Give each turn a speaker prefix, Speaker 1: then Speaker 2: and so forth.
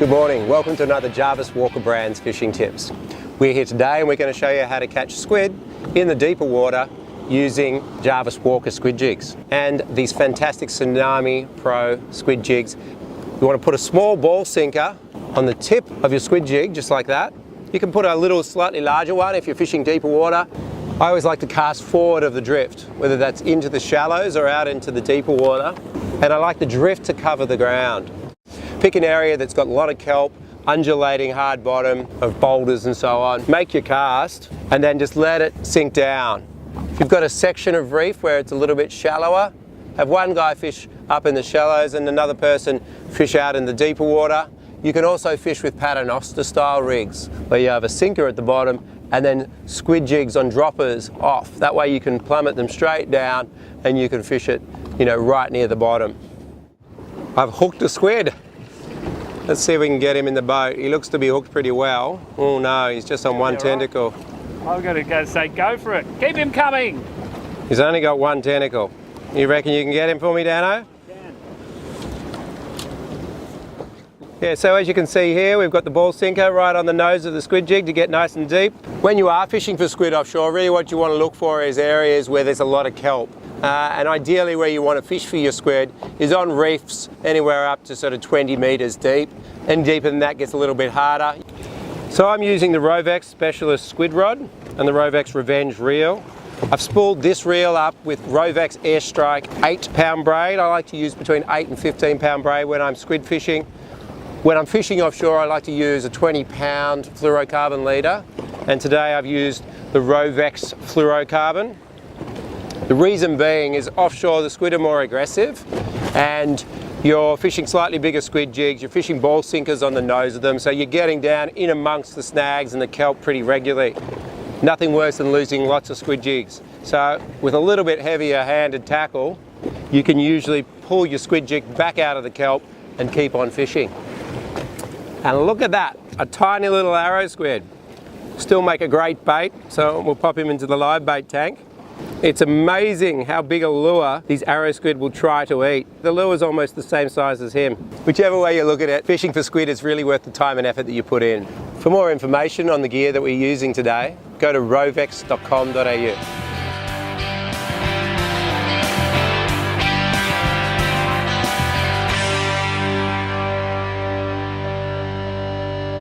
Speaker 1: Good morning, welcome to another Jarvis Walker Brands fishing tips. We're here today and we're going to show you how to catch squid in the deeper water using Jarvis Walker squid jigs and these fantastic Tsunami Pro squid jigs. You want to put a small ball sinker on the tip of your squid jig, just like that. You can put a little slightly larger one if you're fishing deeper water. I always like to cast forward of the drift, whether that's into the shallows or out into the deeper water. And I like the drift to cover the ground. Pick an area that's got a lot of kelp, undulating hard bottom of boulders and so on. Make your cast and then just let it sink down. If you've got a section of reef where it's a little bit shallower, have one guy fish up in the shallows and another person fish out in the deeper water. You can also fish with paternoster style rigs where you have a sinker at the bottom and then squid jigs on droppers off. That way you can plummet them straight down and you can fish it, right near the bottom. I've hooked a squid. Let's see if we can get him in the boat. He looks to be hooked pretty well. Oh no, he's just on one tentacle.
Speaker 2: I'm going to go say go for it. Keep him coming.
Speaker 1: He's only got one tentacle. You reckon you can get him for me, Dano?
Speaker 2: Can.
Speaker 1: Yeah, so as you can see here, we've got the ball sinker right on the nose of the squid jig to get nice and deep. When you are fishing for squid offshore, really what you want to look for is areas where there's a lot of kelp. And ideally where you want to fish for your squid is on reefs anywhere up to sort of 20 metres deep. And deeper than that gets a little bit harder. So I'm using the Rovex Specialist Squid Rod and the Rovex Revenge Reel. I've spooled this reel up with Rovex Airstrike 8-pound braid. I like to use between 8 and 15-pound braid when I'm squid fishing. When I'm fishing offshore, I like to use a 20-pound fluorocarbon leader. And today I've used the Rovex fluorocarbon. The reason being is offshore the squid are more aggressive and you're fishing slightly bigger squid jigs, you're fishing ball sinkers on the nose of them, so you're getting down in amongst the snags and the kelp pretty regularly. Nothing worse than losing lots of squid jigs. So with a little bit heavier handed tackle, you can usually pull your squid jig back out of the kelp and keep on fishing. And look at that, a tiny little arrow squid. Still make a great bait, so we'll pop him into the live bait tank. It's amazing how big a lure these arrow squid will try to eat. The lure is almost the same size as him. Whichever way you look at it, fishing for squid is really worth the time and effort that you put in. For more information on the gear that we're using today, go to rovex.com.au.